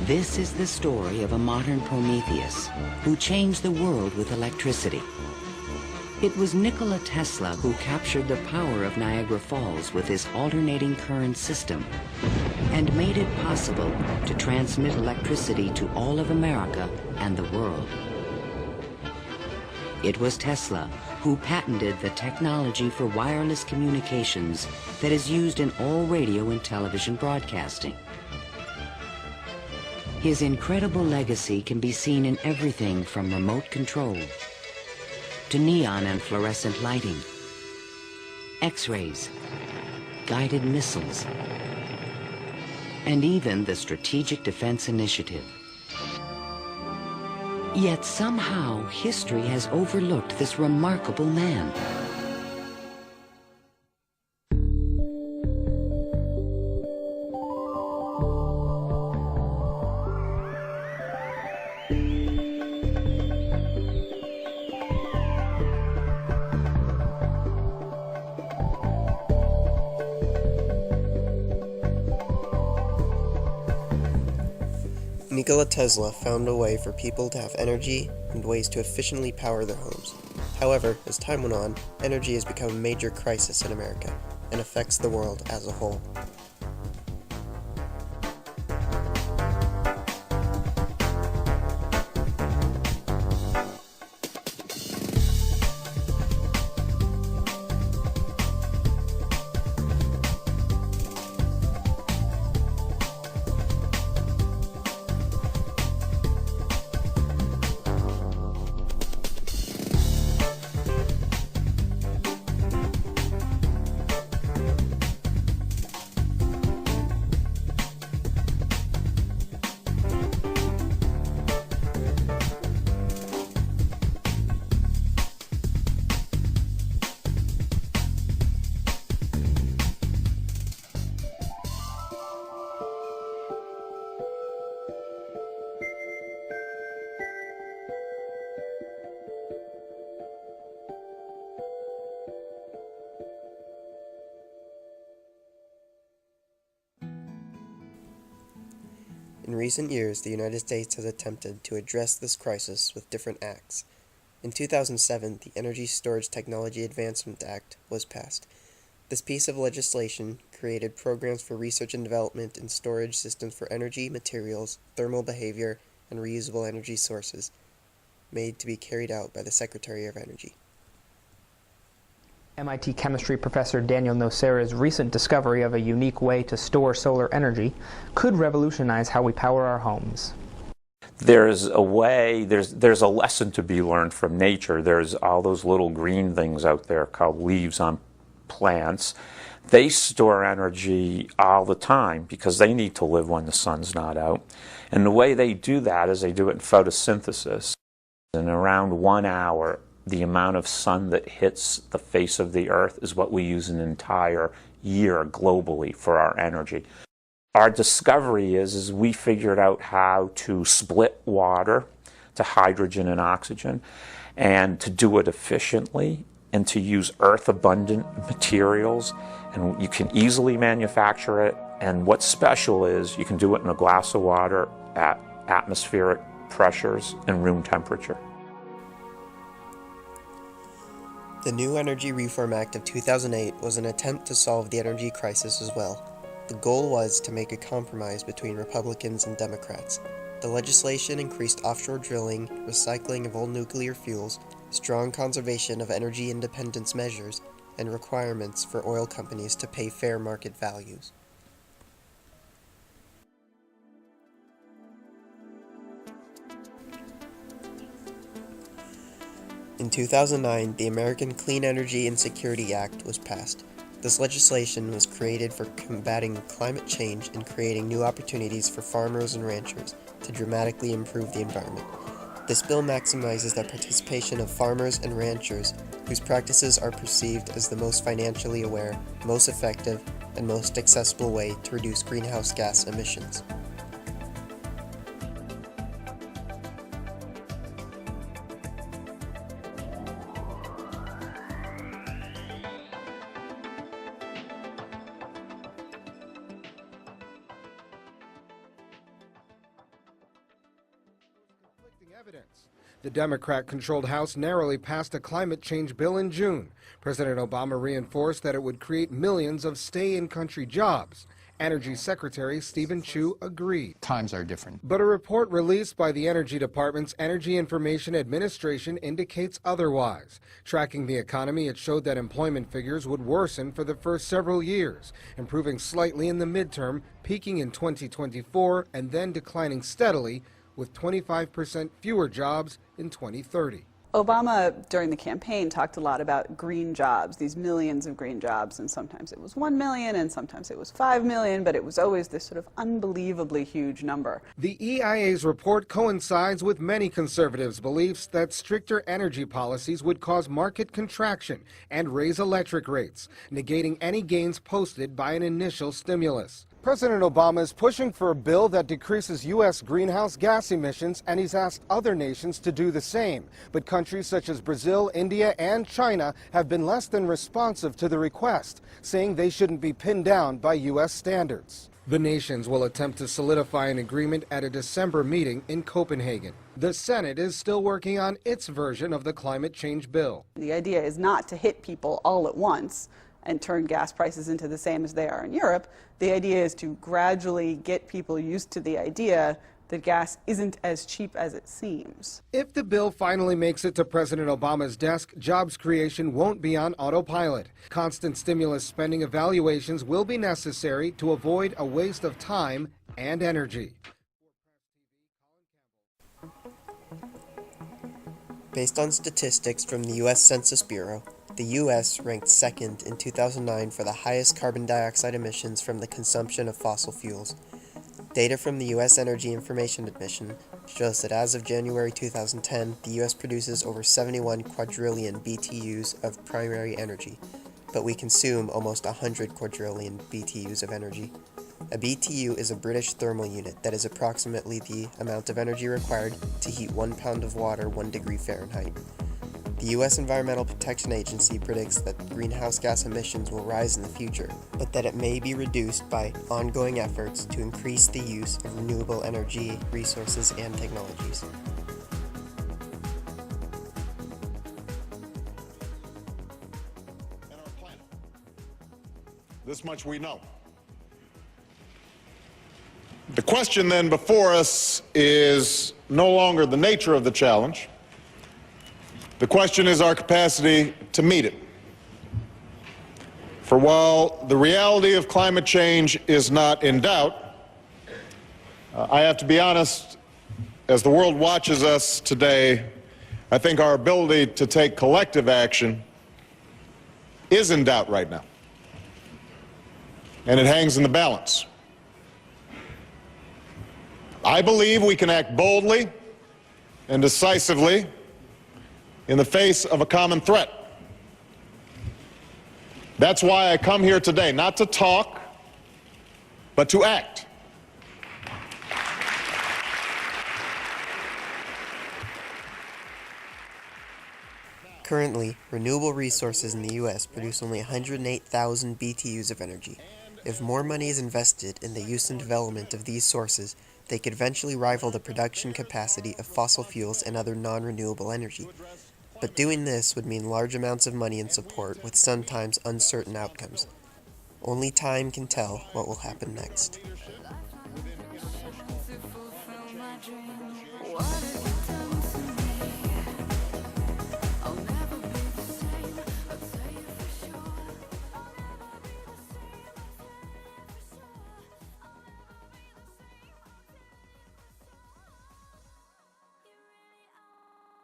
This is the story of a modern Prometheus who changed the world with electricity. It was Nikola Tesla who captured the power of Niagara Falls with his alternating current system and made it possible to transmit electricity to all of America and the world. It was Tesla who patented the technology for wireless communications that is used in all radio and television broadcasting. His incredible legacy can be seen in everything from remote control to neon and fluorescent lighting, X-rays, guided missiles, and even the Strategic Defense Initiative. Yet somehow history has overlooked this remarkable man. Nikola Tesla found a way for people to have energy and ways to efficiently power their homes. However, as time went on, energy has become a major crisis in America and affects the world as a whole. In recent years, the United States has attempted to address this crisis with different acts. In 2007, the Energy Storage Technology Advancement Act was passed. This piece of legislation created programs for research and development in storage systems for energy, materials, thermal behavior, and reusable energy sources, made to be carried out by the Secretary of Energy. MIT chemistry professor Daniel Nocera's recent discovery of a unique way to store solar energy could revolutionize how we power our homes. There's a way, there's a lesson to be learned from nature. There's all those little green things out there called leaves on plants. They store energy all the time because they need to live when the sun's not out. And the way they do that is they do it in photosynthesis. In around 1 hour, the amount of sun that hits the face of the earth is what we use an entire year globally for our energy. Our discovery is we figured out how to split water to hydrogen and oxygen and to do it efficiently and to use earth-abundant materials, and you can easily manufacture it. And what's special is you can do it in a glass of water at atmospheric pressures and room temperature. The new Energy Reform Act of 2008 was an attempt to solve the energy crisis as well. The goal was to make a compromise between Republicans and Democrats. The legislation increased offshore drilling, recycling of old nuclear fuels, strong conservation of energy independence measures, and requirements for oil companies to pay fair market values. In 2009, the American Clean Energy and Security Act was passed. This legislation was created for combating climate change and creating new opportunities for farmers and ranchers to dramatically improve the environment. This bill maximizes the participation of farmers and ranchers whose practices are perceived as the most financially aware, most effective, and most accessible way to reduce greenhouse gas emissions. The Democrat-controlled House narrowly passed a climate change bill in June. President Obama reinforced that it would create millions of stay-in-country jobs. Energy Secretary Stephen Chu agreed. Times are different. But a report released by the Energy Department's Energy Information Administration indicates otherwise. Tracking the economy, it showed that employment figures would worsen for the first several years, improving slightly in the midterm, peaking in 2024, and then declining steadily, with 25% fewer jobs in 2030. Obama, during the campaign, talked a lot about green jobs, these millions of green jobs, and sometimes it was 1 million and sometimes it was 5 million, but it was always this sort of unbelievably huge number. The EIA's report coincides with many conservatives' beliefs that stricter energy policies would cause market contraction and raise electric rates, negating any gains posted by an initial stimulus. President Obama is pushing for a bill that decreases U.S. greenhouse gas emissions, and he's asked other nations to do the same. But countries such as Brazil, India, and China have been less than responsive to the request, saying they shouldn't be pinned down by U.S. standards. The nations will attempt to solidify an agreement at a December meeting in Copenhagen. The Senate is still working on its version of the climate change bill. The idea is not to hit people all at once and turn gas prices into the same as they are in Europe. The idea is to gradually get people used to the idea that gas isn't as cheap as it seems. If the bill finally makes it to President Obama's desk, jobs creation won't be on autopilot. Constant stimulus spending evaluations will be necessary to avoid a waste of time and energy. Based on statistics from the U.S. Census Bureau, the U.S. ranked second in 2009 for the highest carbon dioxide emissions from the consumption of fossil fuels. Data from the U.S. Energy Information Administration shows that as of January 2010, the U.S. produces over 71 quadrillion BTUs of primary energy, but we consume almost 100 quadrillion BTUs of energy. A BTU is a British thermal unit that is approximately the amount of energy required to heat 1 pound of water 1 degree Fahrenheit. The U.S. Environmental Protection Agency predicts that greenhouse gas emissions will rise in the future, but that it may be reduced by ongoing efforts to increase the use of renewable energy resources and technologies. And our planet. This much we know. The question then before us is no longer the nature of the challenge. The question is our capacity to meet it. For while the reality of climate change is not in doubt, I have to be honest, as the world watches us today, I think our ability to take collective action is in doubt right now. And it hangs in the balance. I believe we can act boldly and decisively in the face of a common threat. That's why I come here today, not to talk, but to act. Currently, renewable resources in the U.S. produce only 108,000 BTUs of energy. If more money is invested in the use and development of these sources, they could eventually rival the production capacity of fossil fuels and other non-renewable energy. But doing this would mean large amounts of money and support with sometimes uncertain outcomes. Only time can tell what will happen next.